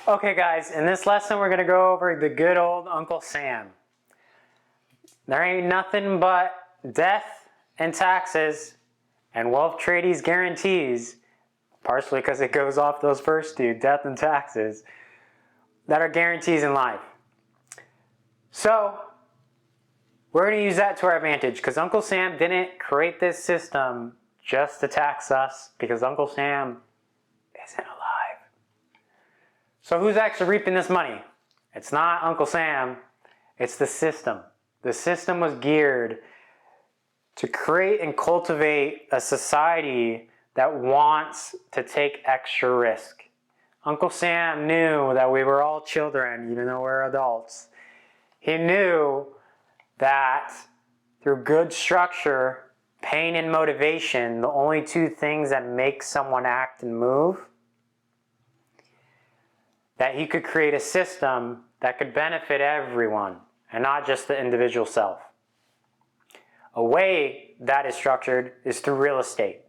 Okay guys, in this lesson we're going to go over the good old Uncle Sam. There ain't nothing but death and taxes and wealth tradies guarantees, partially because it goes off those first two, death and taxes, that are guarantees in life. So we're going to use that to our advantage because Uncle Sam didn't create this system just to tax us, because Uncle Sam isn't alive. So who's actually reaping this money? It's not Uncle Sam, it's the system. The system was geared to create and cultivate a society that wants to take extra risk. Uncle Sam knew that we were all children, even though we're adults. He knew that through good structure, pain and motivation, the only two things that make someone act and move, that he could create a system that could benefit everyone and not just the individual self. A way that is structured is through real estate.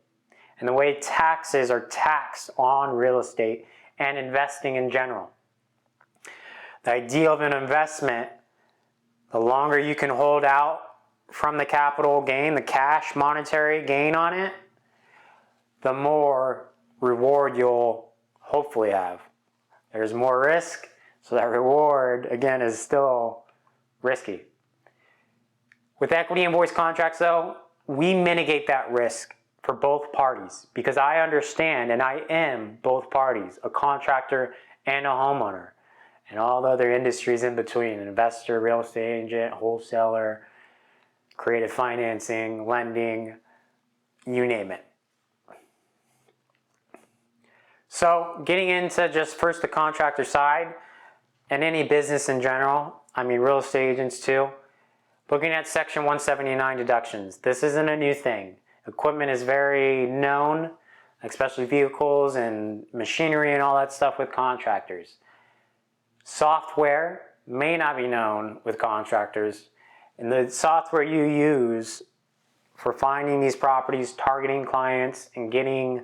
And the way taxes are taxed on real estate and investing in general. The idea of an investment, the longer you can hold out from the capital gain, the cash monetary gain on it, the more reward you'll hopefully have. There's more risk, so that reward, again, is still risky. With equity invoice contracts, though, we mitigate that risk for both parties because I understand, and I am both parties, a contractor and a homeowner, and all the other industries in between, an investor, real estate agent, wholesaler, creative financing, lending, you name it. So getting into just first the contractor side and any business in general, I mean real estate agents too, looking at section 179 deductions. This isn't a new thing. Equipment is very known, especially vehicles and machinery and all that stuff with contractors. Software may not be known with contractors, and the software you use for finding these properties, targeting clients, and getting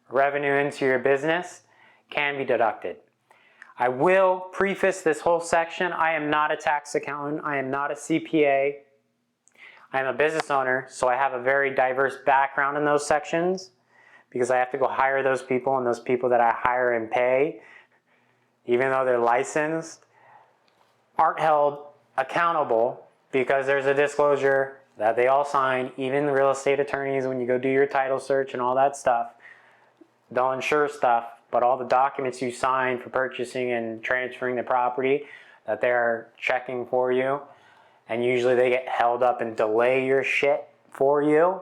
revenue into your business can be deducted. I will preface this whole section. I am not a tax accountant. I am not a CPA. I am a business owner, so I have a very diverse background in those sections because I have to go hire those people, and those people that I hire and pay, even though they're licensed, aren't held accountable because there's a disclosure that they all sign, even the real estate attorneys, when you go do your title search and all that stuff. They'll insure stuff, but all the documents you sign for purchasing and transferring the property that they're checking for you, and usually they get held up and delay your shit for you.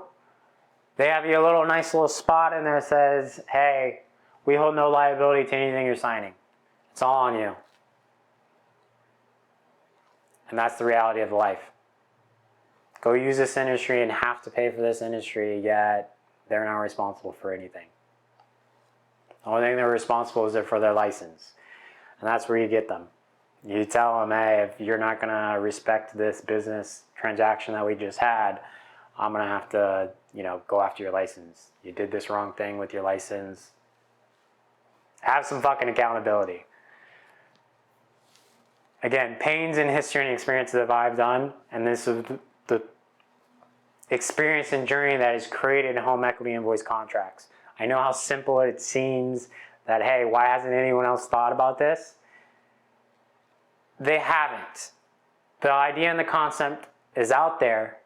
They have you a little nice little spot in there that says, hey, we hold no liability to anything you're signing. It's all on you. And that's the reality of life. Go use this industry and have to pay for this industry, yet they're not responsible for anything. The only thing they're responsible is for their license. And that's where you get them. You tell them, hey, if you're not going to respect this business transaction that we just had, I'm going to have to, go after your license. You did this wrong thing with your license. Have some fucking accountability. Again, pains and history and experiences that I've done, and this is the experience and journey that has created home equity invoice contracts. I know how simple it seems that, hey, why hasn't anyone else thought about this? They haven't. The idea and the concept is out there.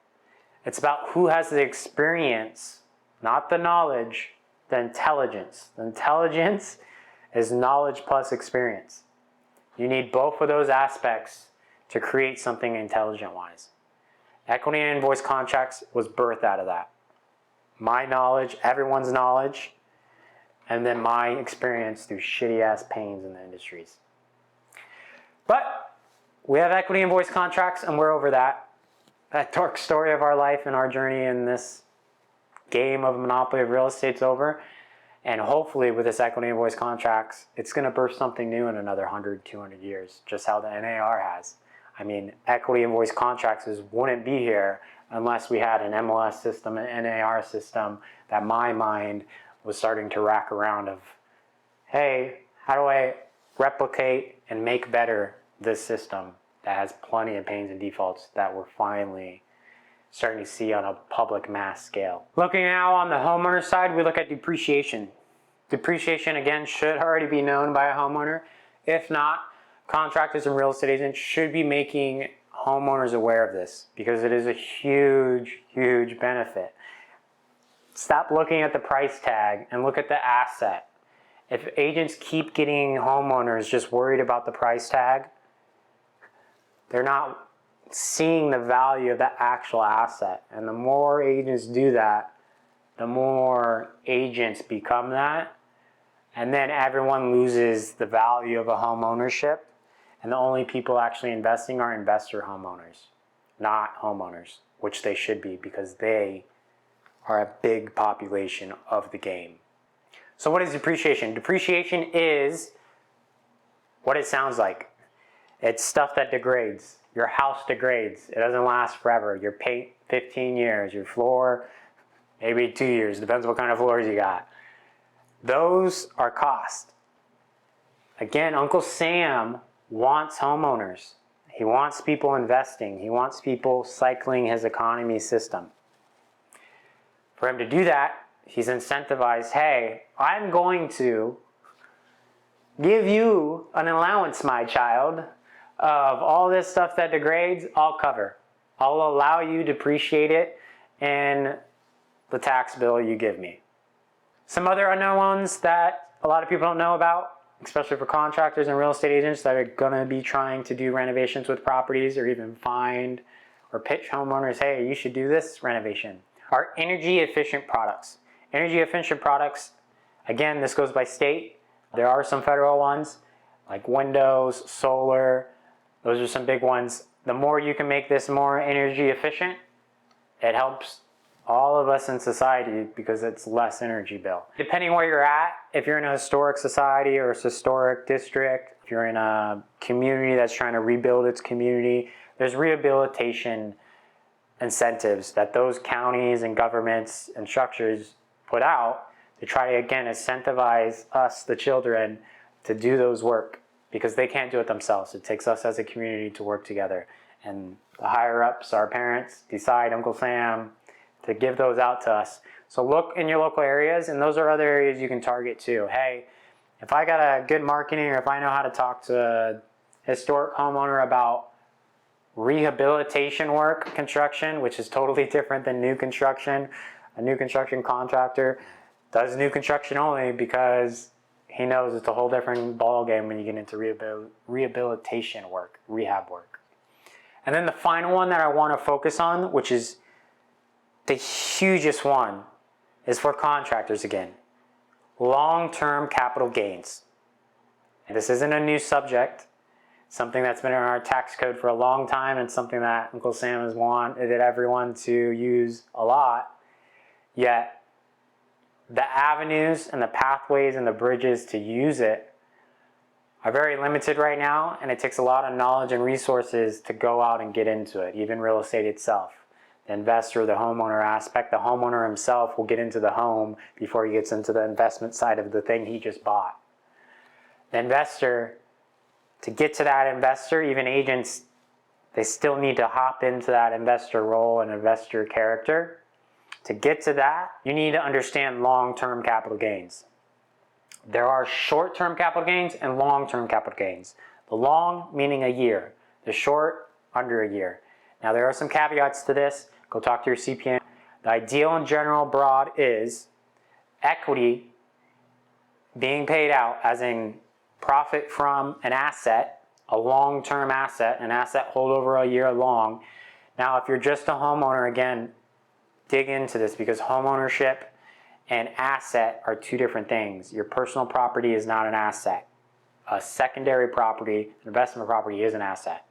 It's about who has the experience, not the knowledge, the intelligence. The intelligence is knowledge plus experience. You need both of those aspects to create something intelligent-wise. Equity and invoice contracts was birthed out of that. My knowledge, everyone's knowledge, and then my experience through shitty-ass pains in the industries. But we have equity invoice contracts, and we're over that. That dark story of our life and our journey in this game of monopoly of real estate's over. And hopefully with this equity invoice contracts, it's going to birth something new in another 100, 200 years, just how the NAR has. I mean, equity invoice contracts wouldn't be here unless we had an MLS system, an NAR system that my mind was starting to rack around of, hey, how do I replicate and make better this system that has plenty of pains and defaults that we're finally starting to see on a public mass scale. Looking now on the homeowner side, we look at depreciation. Depreciation, again, should already be known by a homeowner. If not, contractors and real estate agents should be making homeowners aware of this because it is a huge, huge benefit. Stop looking at the price tag and look at the asset. If agents keep getting homeowners just worried about the price tag, they're not seeing the value of the actual asset. And the more agents do that, the more agents become that. And then everyone loses the value of a home ownership. And the only people actually investing are investor homeowners, not homeowners, which they should be because they are a big population of the game. So what is depreciation? Depreciation is what it sounds like. It's stuff that degrades. Your house degrades. It doesn't last forever. Your paint, 15 years. Your floor, maybe 2 years. Depends what kind of floors you got. Those are cost. Again, Uncle Sam wants homeowners. He wants people investing. He wants people cycling his economy system. For him to do that, he's incentivized, hey, I'm going to give you an allowance, my child, of all this stuff that degrades, I'll cover. I'll allow you to depreciate it in the tax bill you give me. Some other unknown ones that a lot of people don't know about, especially for contractors and real estate agents that are going to be trying to do renovations with properties or even find or pitch homeowners, hey, you should do this renovation, are energy efficient products. Energy efficient products, again, this goes by state. There are some federal ones like windows, solar. Those are some big ones. The more you can make this more energy efficient, it helps all of us in society because it's less energy bill. Depending where you're at, if you're in a historic society or a historic district, if you're in a community that's trying to rebuild its community, there's rehabilitation incentives that those counties and governments and structures put out to try to, again, incentivize us, the children, to do those work because they can't do it themselves. It takes us as a community to work together. And the higher ups, our parents, decide, Uncle Sam, to give those out to us. So look in your local areas, and those are other areas you can target too. Hey, if I got a good marketing or if I know how to talk to a historic homeowner about rehabilitation work construction, which is totally different than new construction. A new construction contractor does new construction only because he knows it's a whole different ballgame when you get into rehabilitation work, rehab work. And then the final one that I want to focus on, which is the hugest one, is for contractors again. Long-term capital gains. And this isn't a new subject. Something that's been in our tax code for a long time and something that Uncle Sam has wanted everyone to use a lot. Yet, the avenues and the pathways and the bridges to use it are very limited right now, and it takes a lot of knowledge and resources to go out and get into it, even real estate itself. The investor, the homeowner aspect, the homeowner himself will get into the home before he gets into the investment side of the thing he just bought. The investor, to get to that investor, even agents, they still need to hop into that investor role and investor character. To get to that, you need to understand long-term capital gains. There are short-term capital gains and long-term capital gains. The long meaning a year, the short under a year. Now there are some caveats to this. Go talk to your CPA. The ideal in general broad is equity being paid out as in profit from an asset, a long-term asset, an asset hold over a year long. Now if you're just a homeowner, again, dig into this because homeownership and asset are two different things. Your personal property is not an asset. A secondary property, an investment property is an asset.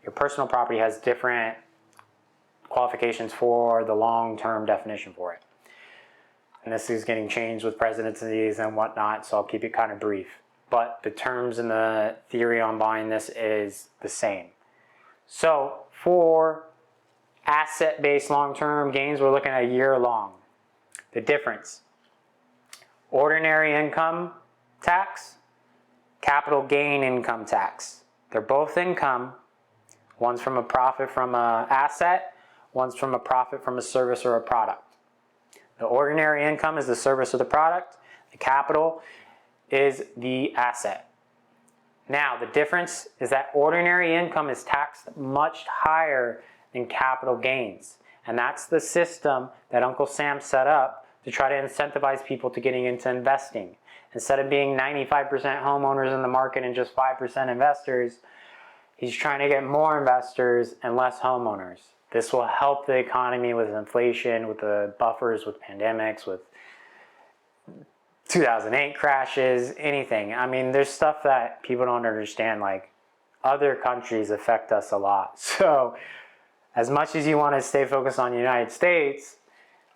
Your personal property has different qualifications for the long-term definition for it. And this is getting changed with presidencies and whatnot, so I'll keep it kind of brief. But the terms and the theory on buying this is the same. So for asset-based long-term gains, we're looking at a year long. The difference: ordinary income tax, capital gain income tax. They're both income. One's from a profit from an asset, one's from a profit from a service or a product. The ordinary income is the service or the product. The capital is the asset. Now, the difference is that ordinary income is taxed much higher than capital gains. And that's the system that Uncle Sam set up to try to incentivize people to getting into investing. Instead of being 95% homeowners in the market and just 5% investors, he's trying to get more investors and less homeowners. This will help the economy with inflation, with the buffers, with pandemics, with 2008 crashes, anything. I mean, there's stuff that people don't understand, like other countries affect us a lot. So as much as you want to stay focused on the United States,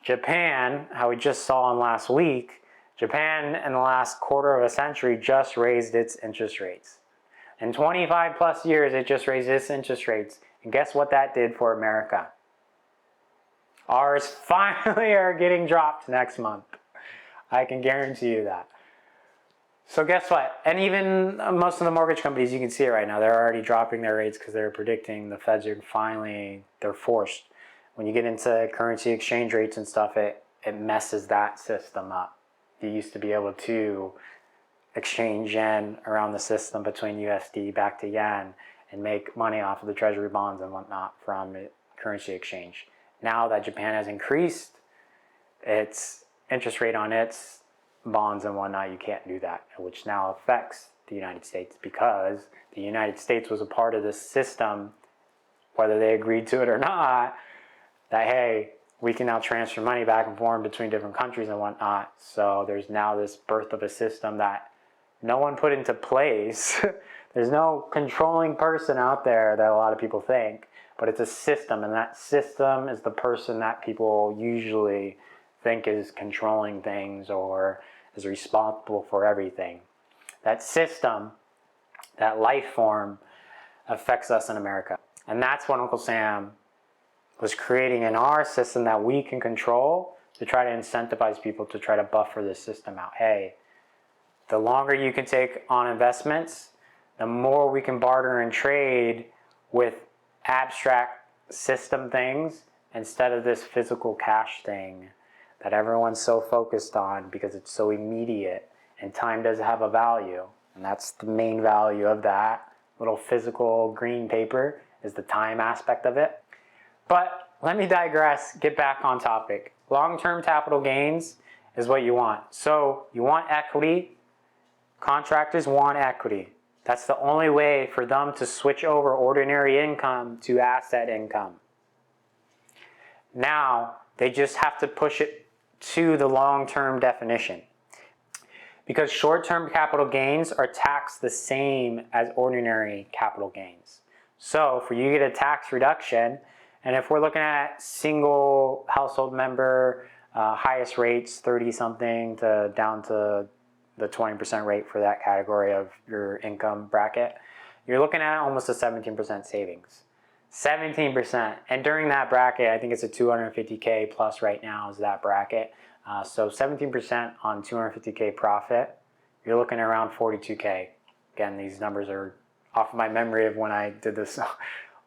Japan, how we just saw in last week, Japan in the last quarter of a century just raised its interest rates. In 25 plus years, it just raised its interest rates. And guess what that did for America? Ours finally are getting dropped next month. I can guarantee you that. So guess what? And even most of the mortgage companies, you can see it right now, they're already dropping their rates because they're predicting the Feds are finally, they're forced. When you get into currency exchange rates and stuff, it messes that system up. You used to be able to exchange yen around the system between USD back to yen and make money off of the treasury bonds and whatnot from currency exchange. Now that Japan has increased its interest rate on its bonds and whatnot, you can't do that, which now affects the United States because the United States was a part of this system, whether they agreed to it or not, that hey, we can now transfer money back and forth between different countries and whatnot. So there's now this birth of a system that no one put into place. There's no controlling person out there that a lot of people think, but it's a system, and that system is the person that people usually think is controlling things or is responsible for everything. That system, that life form, affects us in America. And that's what Uncle Sam was creating in our system that we can control to try to incentivize people to try to buffer this system out. Hey, the longer you can take on investments, the more we can barter and trade with abstract system things instead of this physical cash thing that everyone's so focused on because it's so immediate and time does have a value. And that's the main value of that little physical green paper is the time aspect of it. But let me digress, get back on topic. Long-term capital gains is what you want. So you want equity. Contractors want equity. That's the only way for them to switch over ordinary income to asset income. Now, they just have to push it to the long-term definition. Because short-term capital gains are taxed the same as ordinary capital gains. So for you to get a tax reduction, and if we're looking at single household member, highest rates, 30-something to down to the 20% rate for that category of your income bracket, you're looking at almost a 17% savings. 17%. And during that bracket, I think it's a 250K plus right now is that bracket. So 17% on 250K profit, you're looking at around 42K. Again, these numbers are off of my memory of when I did this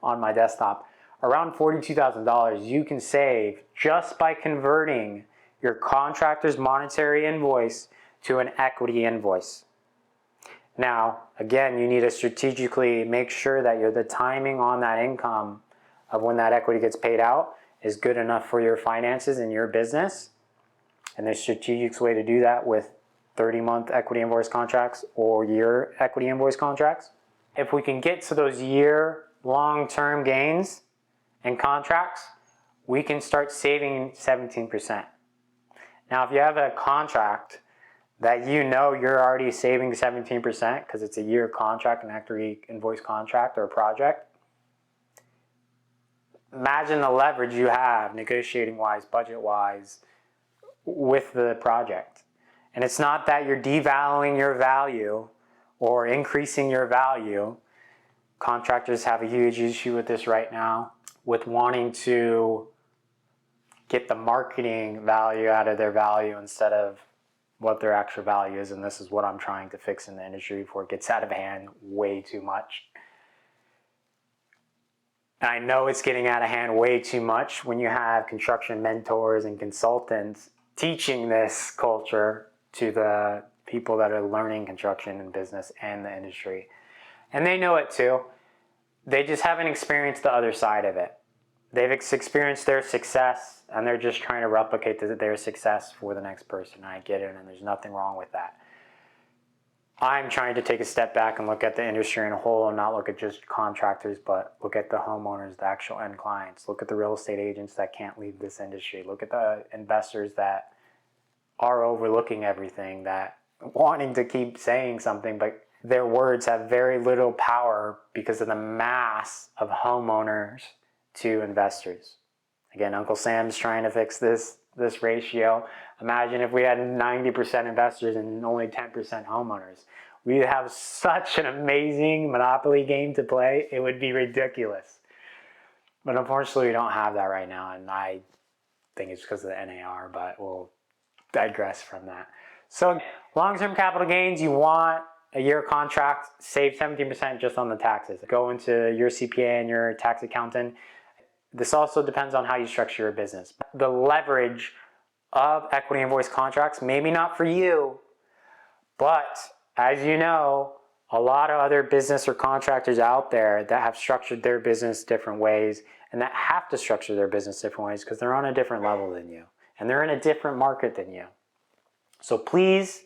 on my desktop. Around $42,000 you can save just by converting your contractor's monetary invoice to an equity invoice. Now, again, you need to strategically make sure that the timing on that income of when that equity gets paid out is good enough for your finances and your business. And there's a strategic way to do that with 30-month equity invoice contracts or year equity invoice contracts. If we can get to those year long-term gains and contracts, we can start saving 17%. Now, if you have a contract that you know you're already saving 17% because it's a year contract, an equity invoice contract or a project, imagine the leverage you have negotiating-wise, budget-wise with the project. And it's not that you're devaluing your value or increasing your value. Contractors have a huge issue with this right now, with wanting to get the marketing value out of their value instead of what their actual value is, and this is what I'm trying to fix in the industry before it gets out of hand way too much. And I know it's getting out of hand way too much when you have construction mentors and consultants teaching this culture to the people that are learning construction and business and the industry. And they know it too. They just haven't experienced the other side of it. They've experienced their success and they're just trying to replicate their success for the next person. I get it, and there's nothing wrong with that. I'm trying to take a step back and look at the industry in a whole and not look at just contractors, but look at the homeowners, the actual end clients. Look at the real estate agents that can't leave this industry. Look at the investors that are overlooking everything, that wanting to keep saying something, but their words have very little power because of the mass of homeowners to investors. Again, Uncle Sam's trying to fix this ratio. Imagine if we had 90% investors and only 10% homeowners. We'd have such an amazing monopoly game to play. It would be ridiculous. But unfortunately, we don't have that right now, and I think it's because of the NAR, but we'll digress from that. So long-term capital gains, you want a year contract, save 17% just on the taxes. Go into your CPA and your tax accountant. This also depends on how you structure your business. The leverage of equity invoice contracts, maybe not for you, but as you know, a lot of other business or contractors out there that have structured their business different ways and that have to structure their business different ways because they're on a different level than you and they're in a different market than you. So please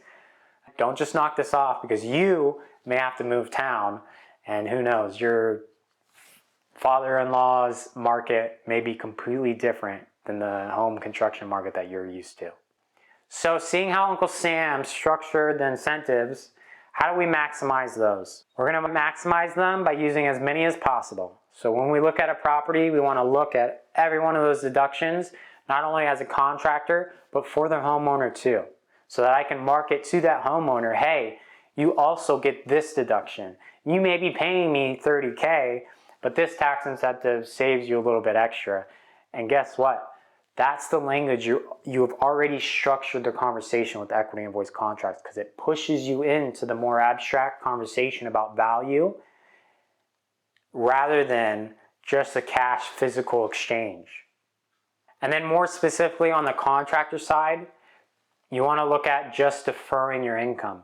don't just knock this off because you may have to move town, and who knows, your father-in-law's market may be completely different than the home construction market that you're used to. So seeing how Uncle Sam structured the incentives, how do we maximize those? We're going to maximize them by using as many as possible. So when we look at a property, we want to look at every one of those deductions, not only as a contractor, but for the homeowner too. So that I can market to that homeowner, hey, you also get this deduction. You may be paying me $30K, but this tax incentive saves you a little bit extra. And guess what? That's the language you have already structured the conversation with equity invoice contracts, because it pushes you into the more abstract conversation about value rather than just a cash physical exchange. And then more specifically on the contractor side, you want to look at just deferring your income.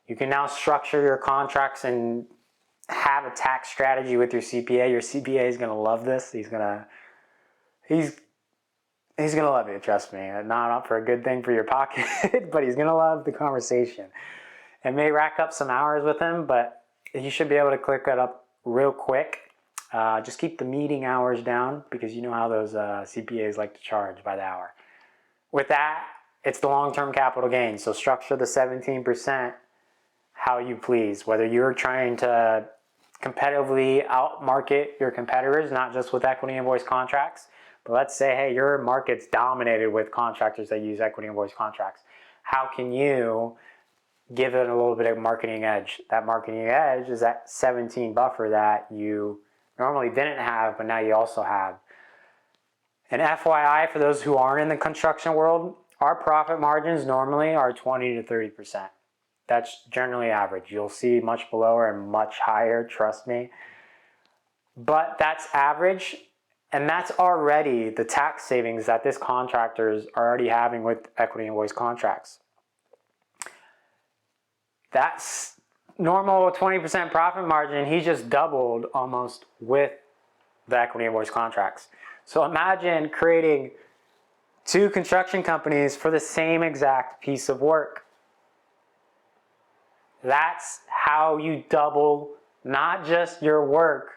You can now structure your contracts and have a tax strategy with your CPA. Your CPA is going to love this. He's going to love it, trust me. Not for a good thing for your pocket, but he's going to love the conversation. It may rack up some hours with him, but you should be able to click that up real quick. Just keep the meeting hours down because you know how those CPAs like to charge by the hour. With that, it's the long-term capital gain. So structure the 17% how you please, whether you're trying to competitively outmarket your competitors, not just with equity invoice contracts, but let's say, hey, your market's dominated with contractors that use equity invoice contracts. How can you give it a little bit of marketing edge? That marketing edge is that 17 buffer that you normally didn't have, but now you also have. And FYI, for those who aren't in the construction world, our profit margins normally are 20 to 30%. That's generally average. You'll see much below and much higher, trust me. But that's average, and that's already the tax savings that this contractors are already having with equity invoice contracts. That's normal 20% profit margin. He just doubled almost with the equity invoice contracts. So imagine creating 2 construction companies for the same exact piece of work. That's how you double not just your work,